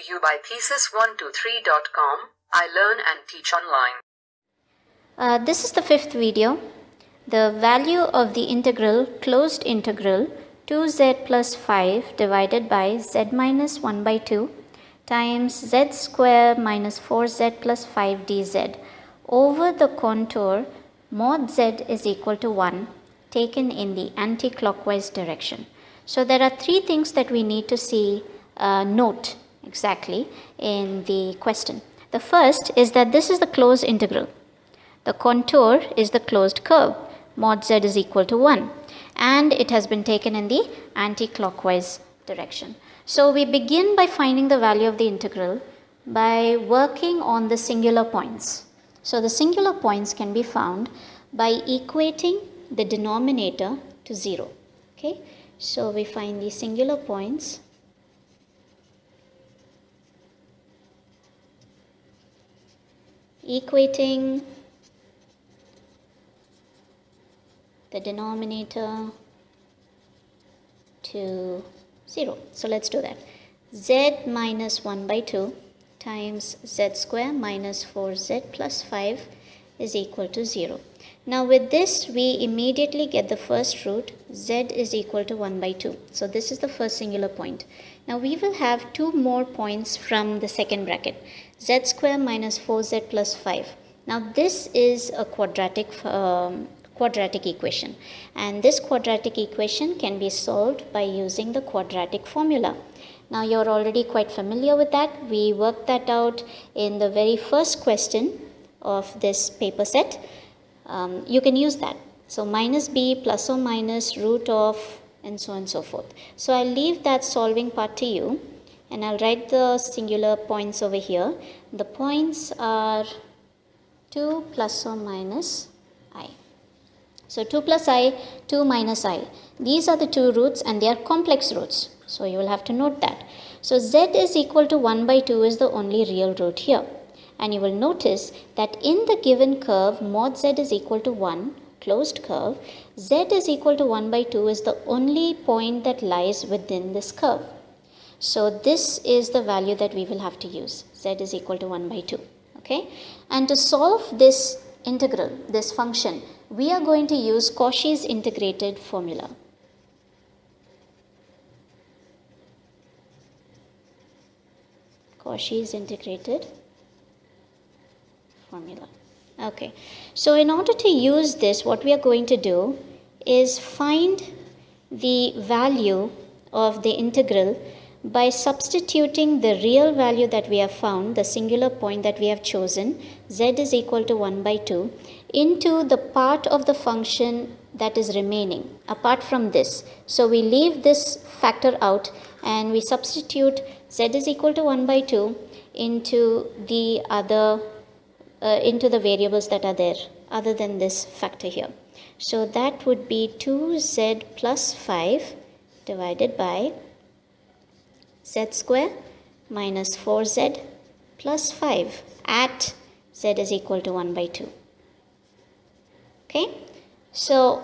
to you by thesis123.com. I learn and teach online. This is the fifth video. The value of the integral, closed integral, 2z plus 5 divided by z minus 1 by 2 times z square minus 4z plus 5 dz over the contour mod z is equal to 1 taken in the anti-clockwise direction. So there are three things that we need to see, note exactly in the question. The first is that this is the closed integral. The contour is the closed curve, mod z is equal to 1, and it has been taken in the anti-clockwise direction. So we begin by finding the value of the integral by working on the singular points. So the singular points can be found by equating the denominator to 0. Okay, so we find the singular points equating the denominator to 0. So let's do that. Z minus 1 by 2 times z square minus 4z plus 5 is equal to 0. Now with this we immediately get the first root, z is equal to 1 by 2. So this is the first singular point. Now we will have two more points from the second bracket, z square minus 4z plus 5. Now this is a quadratic equation, and this quadratic equation can be solved by using the quadratic formula. Now you're already quite familiar with that. We worked that out in the very first question of this paper set. You can use that. So minus b plus or minus root of, and so on and so forth. So I'll leave that solving part to you, and I'll write the singular points over here. The points are 2 plus or minus I. So 2 plus I, 2 minus I. These are the two roots and they are complex roots. So you will have to note that. So z is equal to 1 by 2 is the only real root here. And you will notice that in the given curve, mod z is equal to 1, closed curve, z is equal to 1 by 2 is the only point that lies within this curve. So this is the value that we will have to use. Z is equal to 1 by 2. Okay? And to solve this integral, this function, we are going to use Cauchy's integrated formula. Cauchy's integrated formula. Okay, so in order to use this, what we are going to do is find the value of the integral by substituting the real value that we have found, the singular point that we have chosen, z is equal to 1 by 2, into the part of the function that is remaining apart from this. So we leave this factor out and we substitute z is equal to 1 by 2 into the other into the variables that are there other than this factor here. So that would be 2z plus 5 divided by z square minus 4z plus 5 at z is equal to 1 by 2. Okay, so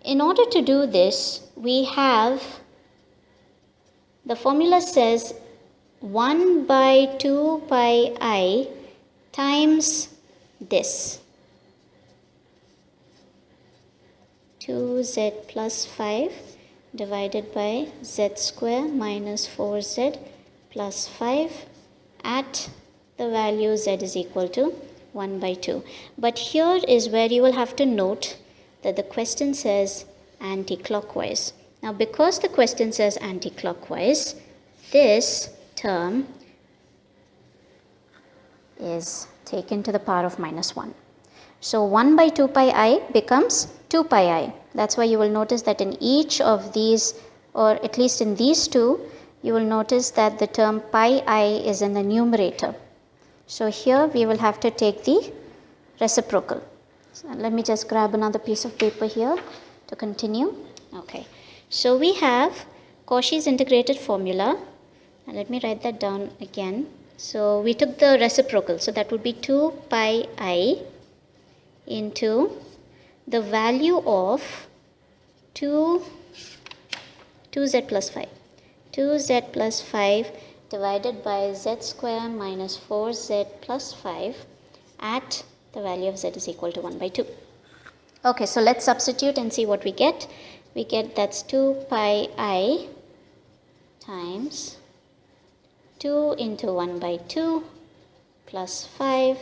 in order to do this, we have, the formula says 1 by 2 pi I times this, 2z plus 5 divided by z square minus 4z plus 5 at the value z is equal to 1 by 2. But here is where you will have to note that the question says anti-clockwise. Now because the question says anti-clockwise, this term is taken to the power of minus 1. So 1 by 2 pi I becomes 2 pi I. That's why you will notice that in each of these, or at least in these two, you will notice that the term pi I is in the numerator. So here we will have to take the reciprocal. So let me just grab another piece of paper here to continue. Okay, so we have Cauchy's integrated formula, and let me write that down again. So we took the reciprocal, so that would be 2 pi I into the value of 2z plus 5. 2z plus 5 divided by z square minus 4z plus 5 at the value of z is equal to 1 by 2. Okay, so let's substitute and see what we get. We get that's 2 pi I times 2 into 1 by 2 plus 5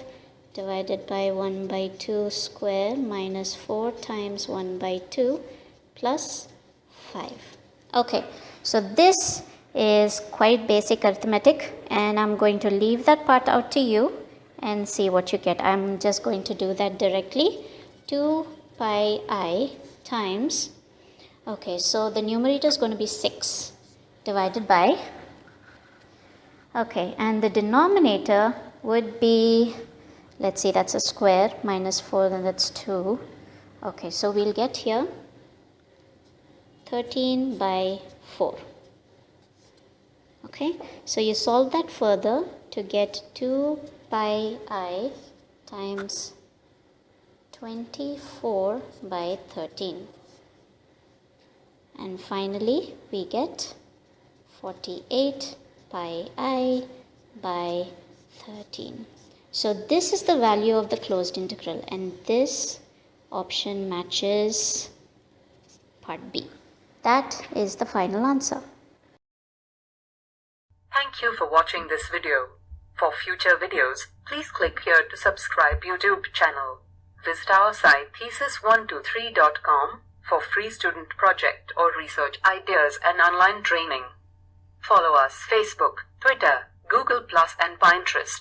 divided by 1 by 2 square minus 4 times 1 by 2 plus 5. Okay, so this is quite basic arithmetic and I'm going to leave that part out to you and see what you get. I'm just going to do that directly. 2 pi I times, okay, so the numerator is going to be 6 divided by, okay, and the denominator would be, let's see, that's a square, minus 4, then that's 2. Okay, so we'll get here 13 by 4. Okay, so you solve that further to get 2 pi I times 24 by 13. And finally, we get 48 pi I by 13. So this is the value of the closed integral, and this option matches part B. That is the final answer. Thank you for watching this video. For future videos, please click here to subscribe YouTube channel. Visit our site thesis123.com for free student project or research ideas and online training. Follow us Facebook, Twitter, Google+ and Pinterest.